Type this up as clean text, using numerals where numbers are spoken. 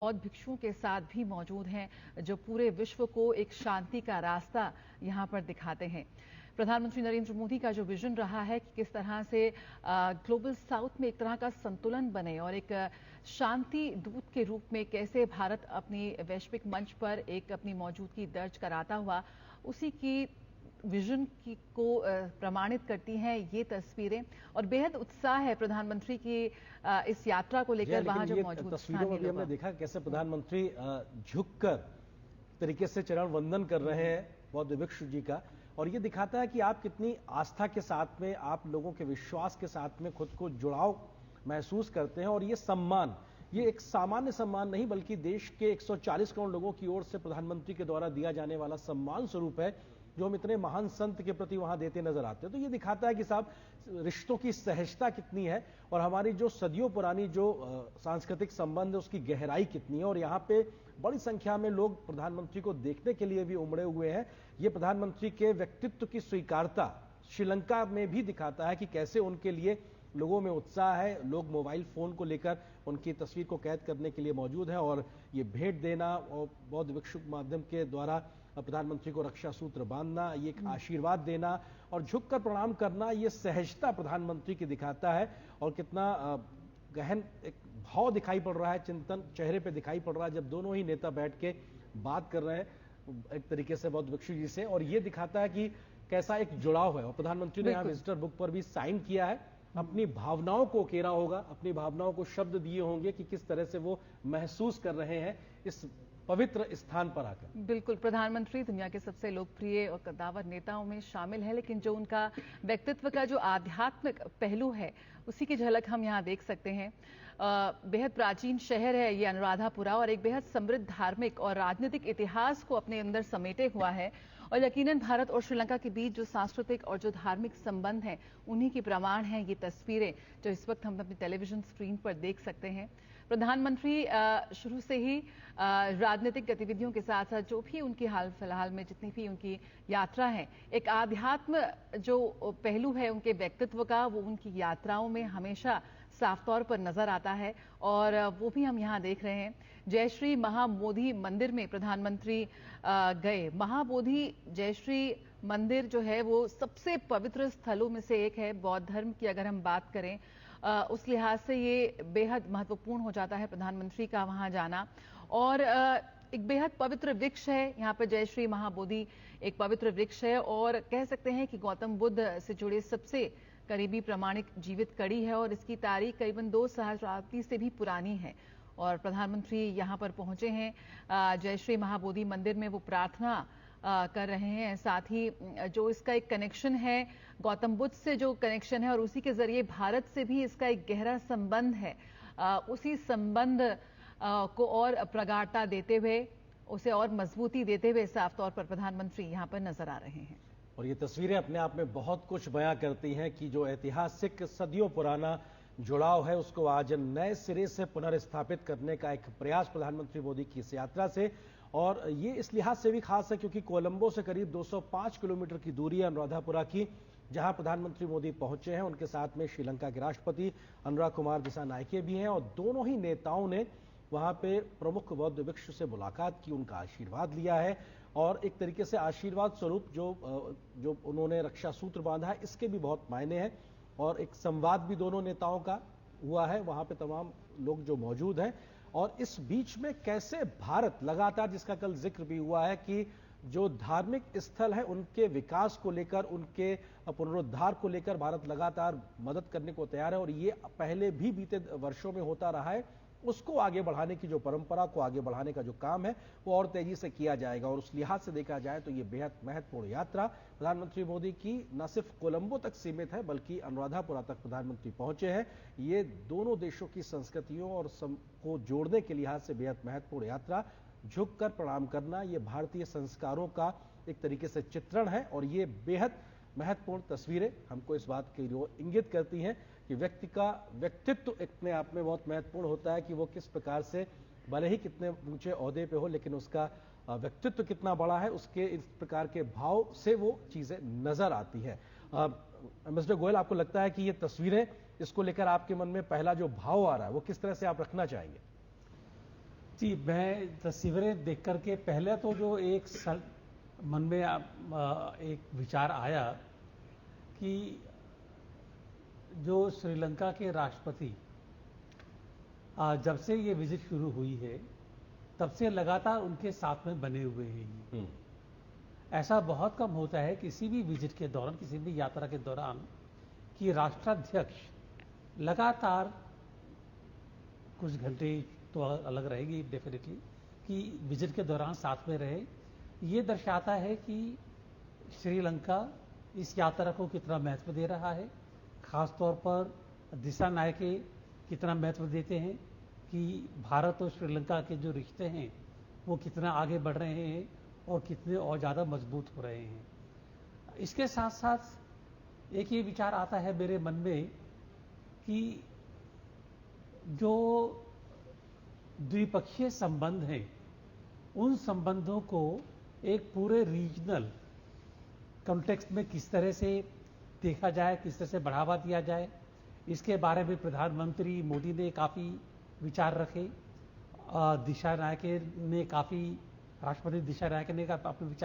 बौद्ध भिक्षुओं के साथ भी मौजूद हैं जो पूरे विश्व को एक शांति का रास्ता यहां पर दिखाते हैं। प्रधानमंत्री नरेंद्र मोदी का जो विजन रहा है कि किस तरह से ग्लोबल साउथ में एक तरह का संतुलन बने और एक शांति दूत के रूप में कैसे भारत अपनी वैश्विक मंच पर एक अपनी मौजूदगी दर्ज कराता हुआ उसी की विजन को प्रमाणित करती हैं ये तस्वीरें। और बेहद उत्साह है प्रधानमंत्री की इस यात्रा को लेकर वहां जो मौजूद तस्वीरों में भी हमने देखा कैसे प्रधानमंत्री झुककर तरीके से चरण वंदन कर रहे हैं बौद्ध भिक्षु जी का, और ये दिखाता है कि आप कितनी आस्था के साथ में, आप लोगों के विश्वास के साथ में खुद को जुड़ाव महसूस करते हैं। और ये सम्मान, ये एक सामान्य सम्मान नहीं बल्कि देश के 140 करोड़ लोगों की ओर से प्रधानमंत्री के द्वारा दिया जाने वाला सम्मान स्वरूप है जो हम इतने महान संत के प्रति वहां देते नजर आते हैं। तो ये दिखाता है कि साहब रिश्तों की सहजता कितनी है और हमारी जो सदियों पुरानी जो सांस्कृतिक संबंध है उसकी गहराई कितनी है। और यहाँ पे बड़ी संख्या में लोग प्रधानमंत्री को देखने के लिए भी उमड़े हुए हैं। ये प्रधानमंत्री के व्यक्तित्व की स्वीकारता श्रीलंका में भी दिखाता है कि कैसे उनके लिए लोगों में उत्साह है। लोग मोबाइल फोन को लेकर उनकी तस्वीर को कैद करने के लिए मौजूद है और ये भेंट देना और बौद्ध भिक्षु माध्यम के द्वारा प्रधानमंत्री को रक्षा सूत्र बांधना, ये एक आशीर्वाद देना और झुककर प्रणाम करना, ये सहजता प्रधानमंत्री की दिखाता है। और कितना गहन एक भाव दिखाई पड़ रहा है, चिंतन चेहरे पे दिखाई पड़ रहा है जब दोनों ही नेता बैठ के बात कर रहे हैं एक तरीके से बौद्ध भिक्षु जी से। और ये दिखाता है कि कैसा एक जुड़ाव है। और प्रधानमंत्री ने यहाँ विजिटर बुक पर भी साइन किया है, अपनी भावनाओं को उकेरा होगा, अपनी भावनाओं को शब्द दिए होंगे कि किस तरह से वो महसूस कर रहे हैं इस पवित्र स्थान पर आकर। बिल्कुल, प्रधानमंत्री दुनिया के सबसे लोकप्रिय और कद्दावर नेताओं में शामिल है, लेकिन जो उनका व्यक्तित्व का जो आध्यात्मिक पहलू है उसी की झलक हम यहाँ देख सकते हैं। बेहद प्राचीन शहर है ये अनुराधापुरा और एक बेहद समृद्ध धार्मिक और राजनीतिक इतिहास को अपने अंदर समेटे हुआ है। और यकीनन भारत और श्रीलंका के बीच जो सांस्कृतिक और जो धार्मिक संबंध हैं उन्हीं की प्रमाण हैं ये तस्वीरें जो इस वक्त हम अपनी टेलीविजन स्क्रीन पर देख सकते हैं। प्रधानमंत्री शुरू से ही राजनीतिक गतिविधियों के साथ साथ जो भी उनकी हाल फिलहाल में जितनी भी उनकी यात्रा है, एक आध्यात्म जो पहलू है उनके व्यक्तित्व का वो उनकी यात्राओं में हमेशा साफ तौर पर नजर आता है। और वो भी हम यहाँ देख रहे हैं। जयश्री महाबोधि मंदिर में प्रधानमंत्री गए। महाबोधि जयश्री मंदिर जो है वो सबसे पवित्र स्थलों में से एक है बौद्ध धर्म की। अगर हम बात करें उस लिहाज से ये बेहद महत्वपूर्ण हो जाता है प्रधानमंत्री का वहां जाना। और एक बेहद पवित्र वृक्ष है यहाँ पर जयश्री महाबोधि, एक पवित्र वृक्ष है और कह सकते हैं कि गौतम बुद्ध से जुड़े सबसे करीबी प्रामाणिक जीवित कड़ी है और इसकी तारीख करीबन 2 सहस्राब्दी से भी पुरानी है। और प्रधानमंत्री यहाँ पर पहुंचे हैं जयश्री महाबोधि मंदिर में, वो प्रार्थना कर रहे हैं। साथ ही जो इसका एक कनेक्शन है गौतम बुद्ध से, जो कनेक्शन है और उसी के जरिए भारत से भी इसका एक गहरा संबंध है, उसी संबंध को और प्रगाढ़ता देते हुए, उसे और मजबूती देते हुए साफ तौर पर प्रधानमंत्री यहाँ पर नजर आ रहे हैं। और ये तस्वीरें अपने आप में बहुत कुछ बयां करती हैं कि जो ऐतिहासिक सदियों पुराना जुड़ाव है उसको आज नए सिरे से पुनर्स्थापित करने का एक प्रयास प्रधानमंत्री मोदी की इस यात्रा से। और ये इस लिहाज से भी खास है क्योंकि कोलंबो से करीब 205 किलोमीटर की दूरी है अनुराधापुरा की, जहां प्रधानमंत्री मोदी पहुंचे हैं। उनके साथ में श्रीलंका के राष्ट्रपति अनुराग कुमार दिसानायके भी हैं और दोनों ही नेताओं ने वहां पे प्रमुख बौद्ध भिक्षु से मुलाकात की, उनका आशीर्वाद लिया है। और एक तरीके से आशीर्वाद स्वरूप जो उन्होंने रक्षा सूत्र बांधा है इसके भी बहुत मायने हैं। और एक संवाद भी दोनों नेताओं का हुआ है वहां पे तमाम लोग जो मौजूद हैं। और इस बीच में कैसे भारत लगातार, जिसका कल जिक्र भी हुआ है कि जो धार्मिक स्थल है उनके विकास को लेकर, उनके पुनरुद्धार को लेकर भारत लगातार मदद करने को तैयार है। और ये पहले भी बीते वर्षों में होता रहा है, उसको आगे बढ़ाने की जो परंपरा को आगे बढ़ाने का जो काम है वो और तेजी से किया जाएगा। और उस लिहाज से देखा जाए तो ये बेहद महत्वपूर्ण यात्रा प्रधानमंत्री मोदी की न सिर्फ कोलंबो तक सीमित है बल्कि अनुराधापुरा तक प्रधानमंत्री पहुंचे हैं। ये दोनों देशों की संस्कृतियों और को जोड़ने के लिहाज से बेहद महत्वपूर्ण यात्रा, झुककर प्रणाम करना, ये भारतीय संस्कारों का एक तरीके से चित्रण है। और ये बेहद महत्वपूर्ण तस्वीरें हमको इस बात की ओर इंगित करती हैं कि व्यक्ति का व्यक्तित्व अपने आप में बहुत महत्वपूर्ण होता है कि वो किस प्रकार से, भले ही कितने ऊंचे ओहदे पे हो लेकिन उसका व्यक्तित्व कितना बड़ा है, उसके इस प्रकार के भाव से वो चीजें नजर आती है। मिस्टर गोयल, आपको लगता है कि ये तस्वीरें, इसको लेकर आपके मन में पहला जो भाव आ रहा है वो किस तरह से आप रखना चाहेंगे? जी, मैं तस्वीरें देख करके पहले तो जो मन में एक विचार आया कि जो श्रीलंका के राष्ट्रपति जब से ये विजिट शुरू हुई है तब से लगातार उनके साथ में बने हुए हैं ये। ऐसा बहुत कम होता है किसी भी विजिट के दौरान, किसी भी यात्रा के दौरान, कि राष्ट्राध्यक्ष लगातार कुछ घंटे तो अलग रहेगी डेफिनेटली, कि विजिट के दौरान साथ में रहे। ये दर्शाता है कि श्रीलंका इस यात्रा को कितना महत्व दे रहा है, खासतौर पर दिशा नायक कितना महत्व देते हैं कि भारत और श्रीलंका के जो रिश्ते हैं वो कितना आगे बढ़ रहे हैं और कितने और ज़्यादा मजबूत हो रहे हैं। इसके साथ साथ एक ये विचार आता है मेरे मन में कि जो द्विपक्षीय संबंध हैं उन संबंधों को एक पूरे रीजनल कॉन्टेक्स्ट में किस तरह से देखा जाए, किस तरह से बढ़ावा दिया जाए, इसके बारे में प्रधानमंत्री मोदी ने काफ़ी विचार रखे। दिशा नायक ने काफ़ी, राष्ट्रपति दिशा नायक ने अपने विचार